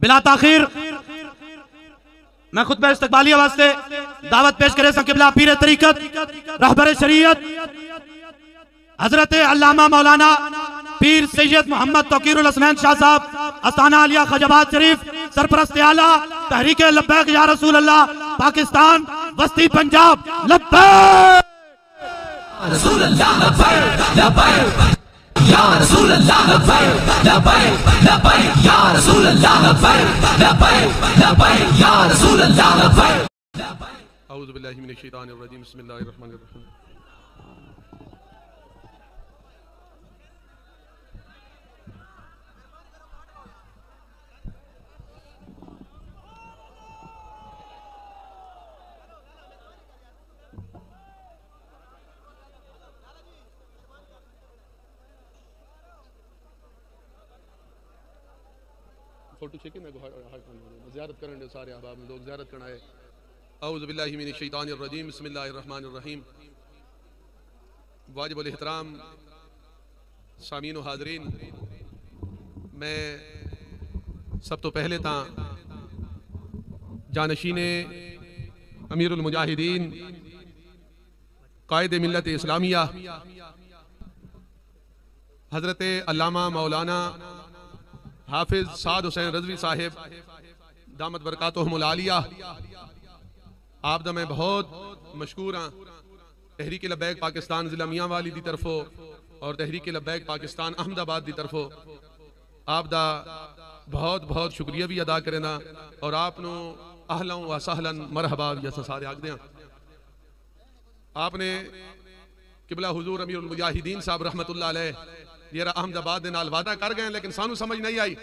بلا تاخیر میں خطبہ استقبالیہ واسطے دعوت پیش کرے سا قبلہ پیر طریقت رہبر شریعت حضرت علامہ مولانا پیر سید محمد توقیر الحسنین شاہ صاحب استانہ عالیہ خواجہ شریف سرپرست اعلیٰ تحریک لبیک یا رسول اللہ پاکستان وسطی پنجاب لبیک رسول اللہ لبیک لبیک یا رسول اللہ لبیک لبیک لبیک یا رسول اللہ لبیک لبیک لبیک یا رسول اللہ لبیک. اعوذ باللہ من الشیطان الرجیم بسم اللہ الرحمن الرحیم. فوٹو چیکے میں زیارت کرنے سارے احباب لوگ زیارت کرنا ہے. اعوذ باللہ من الشیطان الرجیم بسم اللہ الرحمن الرحیم. واجب الاحترام سامعین و حاضرین، میں سب تو پہلے تاں جانشین امیر المجاہدین قائد ملت اسلامیہ حضرت علامہ مولانا حافظ سعد حسین رضوی صاحب دامت برکاتہم العالیہ آپ دا میں بہت مشکور ہاں. تحریک لبیک پاکستان ضلع میاں والی دی طرفوں اور تحریک لبیک پاکستان احمد آباد دی طرفوں آپ دا بہت بہت شکریہ بھی ادا کرنا اور آپ نو اہلا و سہلا مرحبا جیسا سارے آگ دیاں. آپ نے قبلہ حضور امیر المجاہدین صاحب رحمت اللہ علیہ یہ احمد آباد دے نال وعدہ کر گئے لیکن سانو سمجھ نہیں آئی.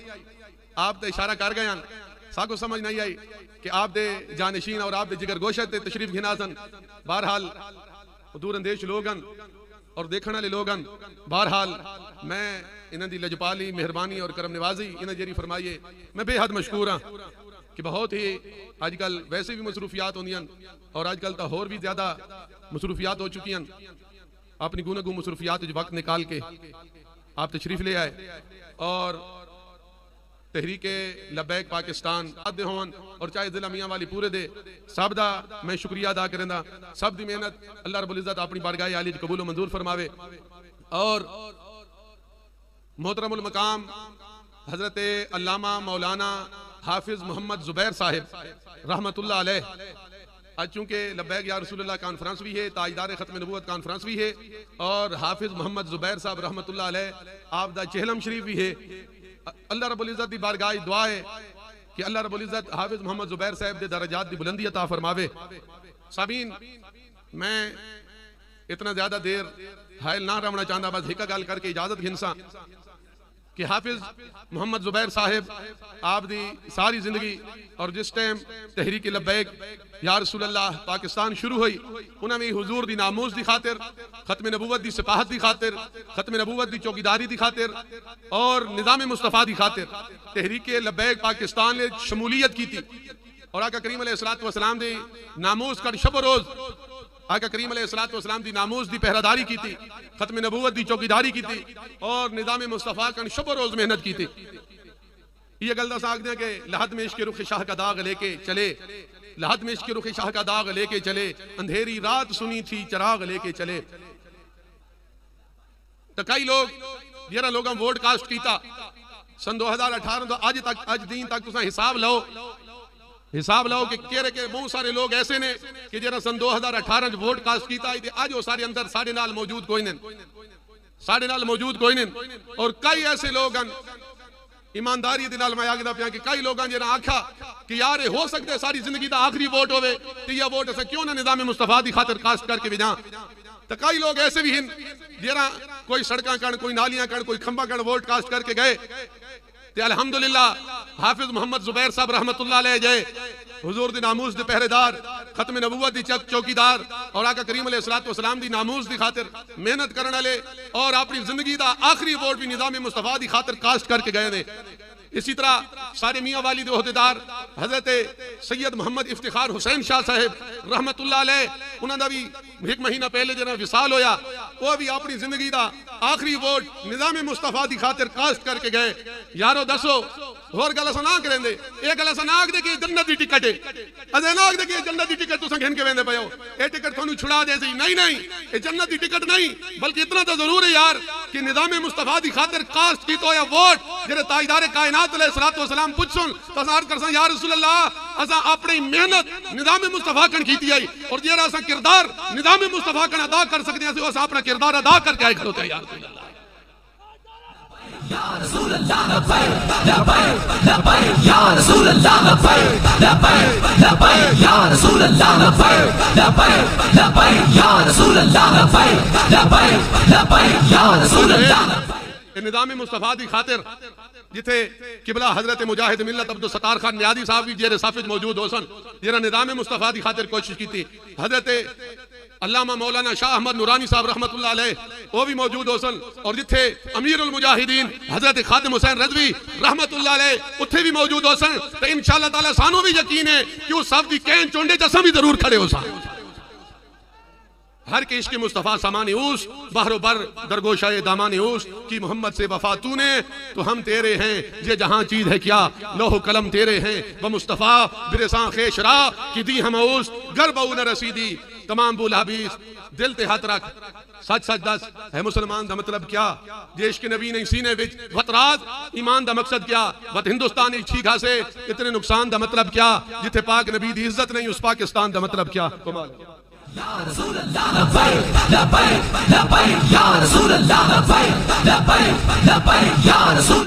آپ تے اشارہ کر گئے ساکو سمجھ نہیں آئی کہ آپ دے جانشین اور آپ دے جگر گوشت تے تشریف گھناسن. بہرحال دور اندیش لوگن اور دیکھنے لے لوگن، بہرحال میں انہاں دی لجپالی مہربانی اور کرم نوازی انہاں جری فرمائیے میں بے حد مشکور ہاں کہ بہت ہی آج کل ویسے بھی مصروفیات ہوندیاں اور آج کل تا اور بھی زیادہ مصروفیات ہو چکی ہیں. اپنی گونگو مصروفیات وقت نکال کے آپ تشریف لے آئے اور تحریک لبیک پاکستان آدھے ہون اور چاہے ضلع میاں والی پورے دے سب دا میں شکریہ ادا کرنا. سب دی محنت اللہ رب العزت اپنی بارگاہ عالی قبول و منظور فرماوے. اور محترم المقام حضرت علامہ مولانا حافظ محمد زبیر صاحب رحمت اللہ علیہ آج چونکہ لبیک یا رسول اللہ کانفرنس بھی ہے، تاجدار ختم نبوت کانفرنس بھی ہے اور حافظ محمد زبیر صاحب رحمت اللہ علیہ آپ دا چہلم شریف بھی ہے. اللہ رب العزت دی بارگاہ دعا ہے کہ اللہ رب العزت حافظ محمد زبیر صاحب دے درجات دی بلندی عطا فرماوے. سامعین میں اتنا زیادہ دیر حائل نہ رہنا چاہتا، بس ہکا گل کر کے اجازت گھنسا کہ حافظ محمد زبیر صاحب آپ دی ساری زندگی اور جس ٹائم تحریک لبیک یا رسول اللہ پاکستان شروع ہوئی انہوں نے حضور دی ناموز دی خاطر، ختم نبوت دی سپاہت دی خاطر، ختم نبوت دی چوکیداری دی خاطر اور نظام مصطفیٰ دی خاطر تحریک لبیک پاکستان نے شمولیت کی تھی. اور آقا کریم علیہ السلام دی ناموز کا شب و روز آقا کریم علیہ السلام دی ناموز دی پہراداری کی تھی، ختم نبوت دی چوکیداری کی تھی اور نظام مصطفیٰ کا شب و روز محنت کی تھی. یہ گلدہ ساکھ دیں کہ لحد میں عشق رخ شاہ کا داغ لے کے چلے، لحد میں عشق رخ شاہ کا داغ لے کے چلے، اندھیری رات سنی تھی چراغ لے کے چلے. تو کئی لوگ یہ لوگاں ووٹ کاسٹ کیتا سن 2018 تو آج دین تک تساں حساب لاؤ کہ کہہ رہے کہ بہت سارے لوگ ایسے نے کہ جنہاں سن 2018 ووٹ کاسٹ کیتا ہے آج وہ سارے اندر ساڑھے نال موجود کوئی نہیں. اور کئی ایسے لوگ ایمانداری دے نال میں آگے دا پیا کہ کئی لوگاں جنہاں آکھا کہ یار ہو سکتے ہیں ساری زندگی دا آخری ووٹ ہوئے تو یہ ووٹ اسے کیوں نہ نظام مصطفیٰ دی خاطر کاسٹ کر کے بھی جاں. تو کئی لوگ ایسے بھی ہیں جنہاں کوئی سڑکاں کن، کوئی نالیاں کن، کوئی کھمبا کن ووٹ کاسٹ کر کے گئے. تے الحمدللہ حافظ محمد زبیر صاحب رحمت اللہ علیہ جائے حضور دی ناموز دی پہرےدار، ختم نبوت دی چوکیدار اور آقا کریم علیہ السلام دی ناموز دی خاطر محنت کرنا لے اور اپنی زندگی دا آخری ووٹ بھی نظام مصطفیٰ دی خاطر کاسٹ کر کے گئے دے. اسی طرح سارے میاں والد عہدیدار حضرت سید محمد افتخار حسین شاہ صاحب رحمت اللہ علیہ انہوں نے بھی ایک مہینہ پہلے جنہاں وصال ہویا وہ بھی اپنی زندگی دا آخری ووٹ نظام مصطفیٰ دی خاطر کاسٹ کر کے گئے. یارو دسو اور گل اساں نہ کریں دے یہ گل اساں نہ آکھ دے کہ جنت دی ٹکٹ ہے اساں نہ آکھ دے کہ جنت دی ٹکٹ تساں گھن کے ویندے پئے ہو اے ٹکٹ تھانوں چھڑا دے سی نہیں اے جنت دی ٹکٹ نہیں بلکہ اتنا تو ضرور ہے یار کہ نظام مصطفیٰ دی خاطر کاسٹ کیتا ہویا ووٹ جڑے تاجدار کائنات علیہ الصلوۃ والسلام پوچھن تو اساں عرض کرساں یا رسول اللہ اساں اپنی محنت نظام مصطفیٰ کن کیتی آئی اور جڑا اساں کردار نظام مصطفیٰ کن ادا کر سکتے ہیں اساں اپنا کردار ادا کر کے آئے کھڑوتے ہیں یا رسول اللہ. Ya Rasulullah labbaik labbaik labbaik Ya Rasulullah labbaik labbaik labbaik Ya Rasulullah labbaik labbaik labbaik Ya Rasulullah labbaik labbaik labbaik Ya Rasulullah نظام مصطفیٰ دی خاطر جتھے قبلہ حضرت مجاہد ملت عبدالستار خان نیادی صاحب بھی جیرے صافج موجود ہو سن جیرہ نظام مصطفیٰ دی خاطر کوشش کی تھی. حضرت علامہ مولانا شاہ احمد نورانی صاحب رحمت اللہ علیہ وہ بھی موجود ہو سن اور جتھے امیر المجاہدین حضرت خادم حسین رضوی رحمت اللہ علیہ اتھے بھی موجود ہو سن تو انشاءاللہ تعالیٰ سانوں بھی یقین ہے کہ اس صاحب دی کین چونڈے جسا بھی ضرور کھڑے ہو سن. ہر کے عشق مصطفیٰ سامان اوس بحر و بر درگوشہ دامان اوس کی محمد سے وفا تو نے تو ہم تیرے ہیں یہ جہاں چیز ہے کیا لوح و قلم تیرے ہیں وہ مصطفیٰ برساں خیش را کی دی ہم اوس گر بہو نہ رسیدی تمام بول حبیث دل تے ہاتھ رکھ سچ سچ دس ہے مسلمان دا مطلب کیا جے عشق نبی نہیں سینے وچ وط راز ایمان دا مقصد کیا وط ہندوستان ایک چھیکا سے اتنے نقصان دا مطلب کیا جتھے پاک نبی دی عزت نہیں اس پاکستان دا مطلب کیا. Ya Rasulullah labbaik labbaik labbaik Ya Rasulullah labbaik labbaik labbaik Ya Rasul